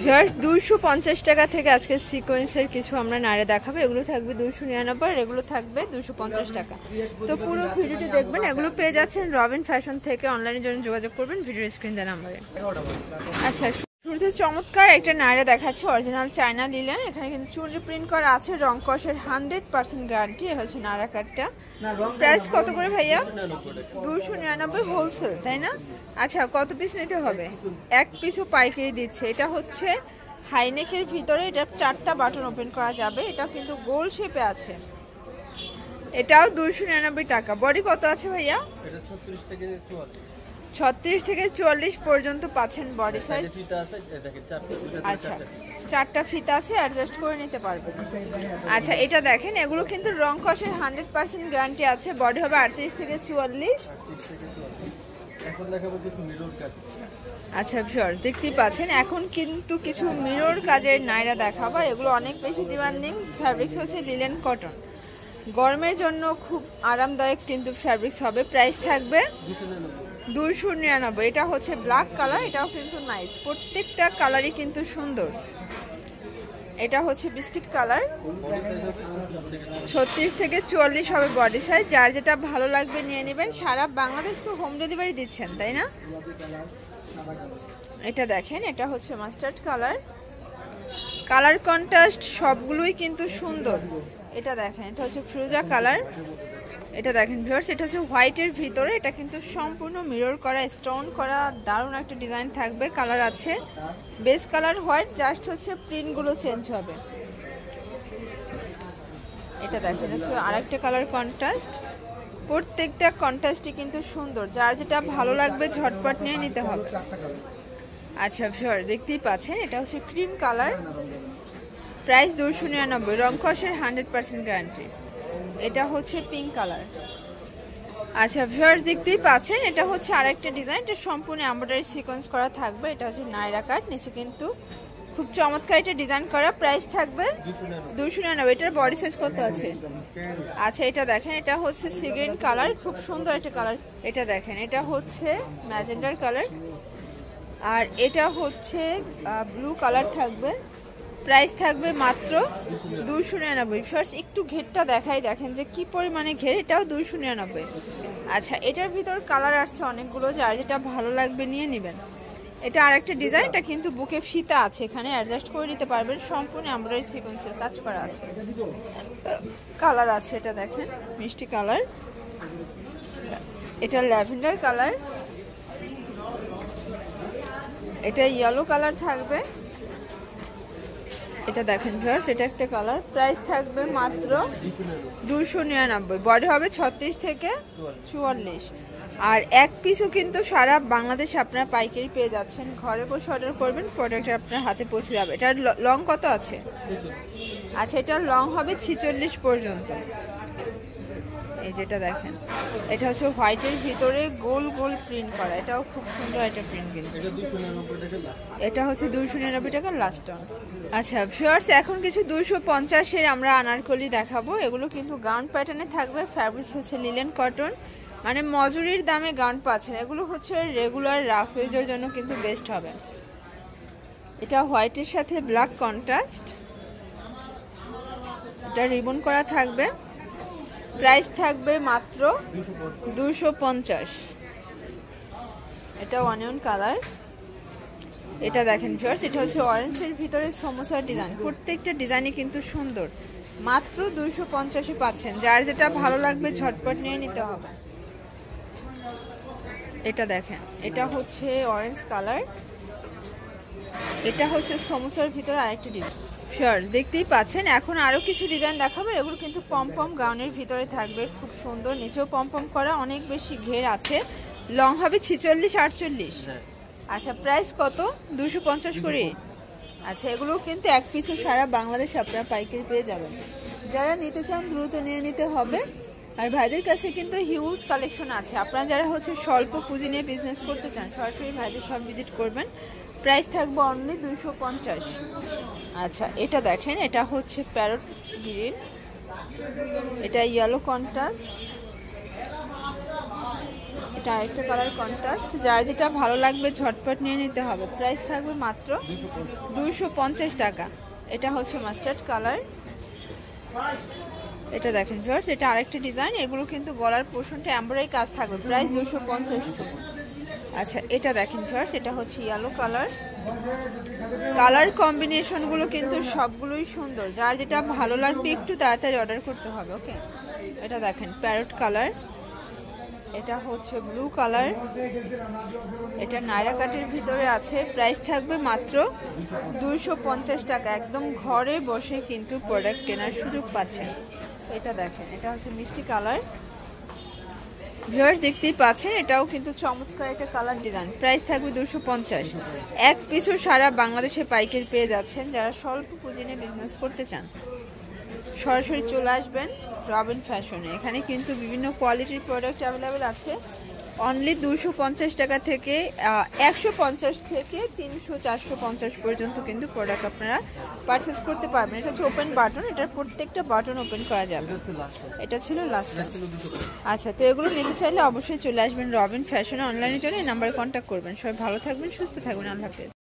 Viewers 250 টাকা থেকে আজকে সিকোয়েন্সের কিছু আমরা নাড়ে দেখাবো। এগুলো থাকবে 299 আর এগুলো থাকবে 250 টাকা। তো পুরো ভিডিওটি দেখবেন। এগুলো পেয়ে যাচ্ছেন রবিন ফ্যাশন থেকে। অনলাইনের জন্য যোগাযোগ করবেন ভিডিওর স্ক্রিন দেওয়া নাম্বারে। আচ্ছা, শুরুতে চমৎকার একটা নাড়ে দেখাচ্ছে, অরিজিনাল চায়না লিলেন। এখানে কিন্তু চুনরি প্রিন্ট করা আছে, রং কষের 100% গ্যারান্টি। এ হচ্ছে নাড়া কাটটা। প্রাইস কত করে ভাইয়া? 299 হোলসেল, তাই না? আচ্ছা, কত পিস নিতে হবে? এক পিসও পাইকারি দিচ্ছে। এটা হচ্ছে হাইনেকের ভিতরে, এটা 4টা বাটন ওপেন করা যাবে। এটা কিন্তু গোল শেপে আছে। এটাও 299 টাকা। বডি কত আছে ভাইয়া? 36 থেকে 44 পর্যন্ত পাচ্ছেন বডি সাইজ। আচ্ছা, 4টা ফিতা আছে, অ্যাডজাস্ট করে নিতে পারবেন। আচ্ছা, এটা দেখেন, এগুলো কিন্তু রং কষের 100% গ্যারান্টি আছে। বডি হবে 38 থেকে 44। আচ্ছা ভিউয়ার্স, দেখতেই পাচ্ছেন এখন কিন্তু কিছু মিরর কাজের নাইরা দেখাবো। এগুলো অনেক বেশি ডিমান্ডিং। ফ্যাব্রিক্স হচ্ছে লিলেন কটন, গরমের জন্য খুব আরামদায়ক কিন্তু ফ্যাব্রিক্স হবে। প্রাইস থাকবে 299। এটা হচ্ছে ব্ল্যাক কালার, এটাও কিন্তু নাইস। প্রত্যেকটা কালারই কিন্তু সুন্দর। এটা হচ্ছে বিস্কিট কালার, 36 থেকে 44 হবে বডি সাইজ। যার যেটা ভালো লাগবে নিয়ে নেবেন। সারা বাংলাদেশ তো হোম ডেলিভারি দিচ্ছেন, তাই না? এটা দেখেন, এটা হচ্ছে মাস্টার্ড কালার। কালার কন্ট্রাস্ট সবগুলোই কিন্তু সুন্দর। এটা দেখেন, এটা হচ্ছে ফিরোজা কালার। এটা দেখেন ভিউয়ার্স, এটা হচ্ছে হোয়াইটের ভিতরে। এটা কিন্তু সম্পূর্ণ মিরর করা, স্টোন করা, দারুণ একটা ডিজাইন থাকবে। কালার আছে, বেস কালার হোয়াইট, জাস্ট হচ্ছে প্রিন্টগুলো চেঞ্জ হবে। এটা দেখেন, হচ্ছে আরেকটা কালার কন্ট্রাস্ট। প্রত্যেকটা কন্ট্রাস্টই কিন্তু সুন্দর। যার যেটা ভালো লাগবে ঝটপট নিয়ে নিতে হবে। আচ্ছা ভিউয়ার্স, দেখতেই পাচ্ছেন, এটা হচ্ছে ক্রিম কালার। প্রাইস 299, রং কষের 100% গ্যারান্টি। এটা হচ্ছে পিঙ্ক কালার। আচ্ছা ভিউয়ার্স, দেখতেই পাচ্ছেন, এটা হচ্ছে আরেকটা ডিজাইন। এটা সম্পূর্ণ এমব্রয়ডারি সিকোয়েন্স করা থাকবে। এটা হচ্ছে নাইরা কাট, নিচে কিন্তু খুব চমৎকার এটা ডিজাইন করা। প্রাইস থাকবে 299। এটার বডি সাইজ কত আছে? আচ্ছা, এটা দেখেন, এটা হচ্ছে সি গ্রিন কালার, খুব সুন্দর একটা কালার। এটা দেখেন, এটা হচ্ছে ম্যাজেন্ডার কালার, আর এটা হচ্ছে ব্লু কালার থাকবে। প্রাইস থাকবে মাত্র 299। ফার্স্ট একটু ঘেরটা দেখাই, দেখেন যে কি পরিমাণে ঘের। এটাও 299। আচ্ছা, এটার ভিতর কালার আসছে অনেকগুলো। যার যেটা ভালো লাগবে নিয়ে নেবেন। এটা আরেকটা ডিজাইন। এটা কিন্তু বুকে ফিতা আছে, এখানে অ্যাডজাস্ট করে নিতে পারবেন। সম্পূর্ণ এমব্রয়ডারি সিকোয়েন্সের কাজ করা আছে। কালার আছে, এটা দেখেন মিষ্টি কালার। এটা ল্যাভেন্ডার কালার। এটা ইয়েলো কালার থাকবে। এটা দেখেন ভিউয়ার্স, এটা একটা কালার। প্রাইস থাকবে মাত্র 299। বডি হবে 36 থেকে 44। আর এক পিসও কিন্তু সারা বাংলাদেশে আপনারা পাইকারি পেয়ে যাচ্ছেন। ঘরে বসে অর্ডার করবেন, প্রোডাক্ট আপনার হাতে পৌঁছে যাবে। এটার লং কত আছে? আচ্ছা, এটার লং হবে 46 পর্যন্ত। এই যেটা দেখেন, এটা হচ্ছে হোয়াইটের ভিতরে গোল গোল প্রিন্ট করা। এটাও খুব সুন্দর একটা প্রিন্ট কিন্তু। এটা হচ্ছে 299 টাকা লাস্ট টাইম। আচ্ছা ভিউয়ার্স, এখন কিছু 250-এর আমরা আনারকলি দেখাবো। এগুলো কিন্তু গাউন প্যাটার্নে থাকবে। ফ্যাব্রিক্স হচ্ছে লিলেন কটন, মানে মজুরির দামে গাউন পাচ্ছেন। এগুলো হচ্ছে রেগুলার রাফ ইউজের জন্য কিন্তু বেস্ট হবে। এটা হোয়াইটের সাথে ব্ল্যাক কন্ট্রাস্ট। এটা রিবন করা থাকবে। প্রাইস থাকবে মাত্র 250। এটা অনিয়ন কালার। এটা দেখেন ভিউয়ার্স, এটা হচ্ছে অরেঞ্জের ভিতরে সমোসা ডিজাইন। প্রত্যেকটা ডিজাইনই কিন্তু সুন্দর। মাত্র 250-এ পাচ্ছেন। যার যেটা ভালো লাগবে ঝটপট নিয়ে নিতে হবে। এটা দেখেন, এটা হচ্ছে অরেঞ্জ কালার। এটা হচ্ছে সমোসার ভিতরে আরেকটা ডিজাইন। ভিউয়ার্স, দেখতেই পাচ্ছেন, এখন আরো কিছু ডিজাইন দেখাবো। এগুলো কিন্তু পমপম গাউনের ভিতরে থাকবে, খুব সুন্দর। নিচেও পমপম করা, অনেক বেশি ঘের আছে। লং হবে 46-48। আচ্ছা, প্রাইস কত? 250 করে। আচ্ছা, এগুলো কিন্তু এক পিছু সারা বাংলাদেশে আপনারা পাইকারি পেয়ে যাবেন। যারা নিতে চান দ্রুত নিয়ে নিতে হবে। আর ভাইদের কাছে কিন্তু হিউজ কালেকশন আছে। আপনারা যারা হচ্ছে স্বল্প পুঁজি নিয়ে বিজনেস করতে চান, সরাসরি ভাইদের সব ভিজিট করবেন। প্রাইস থাকবে অনলি 250। আচ্ছা, এটা দেখেন, এটা হচ্ছে প্যারট গ্রিন। এটা ইয়েলো কন্ট্রাস্ট। এটা আরেকটা কালার কন্ট্রাস্ট, যার যেটা ভালো লাগবে ঝটপট নিয়ে নিতে হবে। প্রাইস থাকবে মাত্র 250 টাকা। এটা হচ্ছে মাস্টার্ড কালার। এটা দেখেন ভিউয়ার্স, এটা আরেকটা ডিজাইন। এগুলো কিন্তু গলার পোর্শনটা এমব্রয়ডারি কাজ থাকবে। প্রাইস 250 টাকা। আচ্ছা এটা দেখেন ভিউয়ার্স, এটা হচ্ছে ইয়েলো কালার। কালার কম্বিনেশনগুলো কিন্তু সবগুলোই সুন্দর, যার যেটা ভালো লাগবে একটু তাড়াতাড়ি অর্ডার করতে হবে। ওকে, এটা দেখেন প্যারট কালার। এটা হচ্ছে ব্লু কালার। এটা নায়রা কাটের ভিতরে আছে। প্রাইস থাকবে মাত্র 250 টাকা। একদম ঘরে বসে কিন্তু প্রোডাক্ট কেনার সুযোগ পাচ্ছেন। এটা দেখেন, এটা হচ্ছে মিষ্টি কালার। ভিউয়ার্স দেখতেই পাচ্ছেন, এটাও কিন্তু চমৎকার একটা কালার ডিজাইন। প্রাইস থাকবে 250। এক পিছু সারা বাংলাদেশে পাইকারি পেয়ে যাচ্ছেন। যারা স্বল্প পুঁজি নিয়ে বিজনেস করতে চান সরাসরি চলে আসবেন রবিন ফ্যাশনে। এখানে কিন্তু বিভিন্ন কোয়ালিটির প্রোডাক্ট অ্যাভেলেবেল আছে। অনলি 250 টাকা থেকে 150 থেকে 300 450 পর্যন্ত কিন্তু প্রোডাক্ট আপনারা পারচেস করতে পারবেন। এটা হচ্ছে ওপেন বাটন, এটার প্রত্যেকটা বাটন ওপেন করা যাবে। এটা ছিল লাস্ট। আচ্ছা, তো এগুলো নিতে চাইলে অবশ্যই চলে আসবেন রবিন ফ্যাশনে। অনলাইনের জন্য এই নাম্বারে কন্ট্যাক্ট করবেন। সবাই ভালো থাকবেন, সুস্থ থাকবেন। আল্লাহ হাফেজ।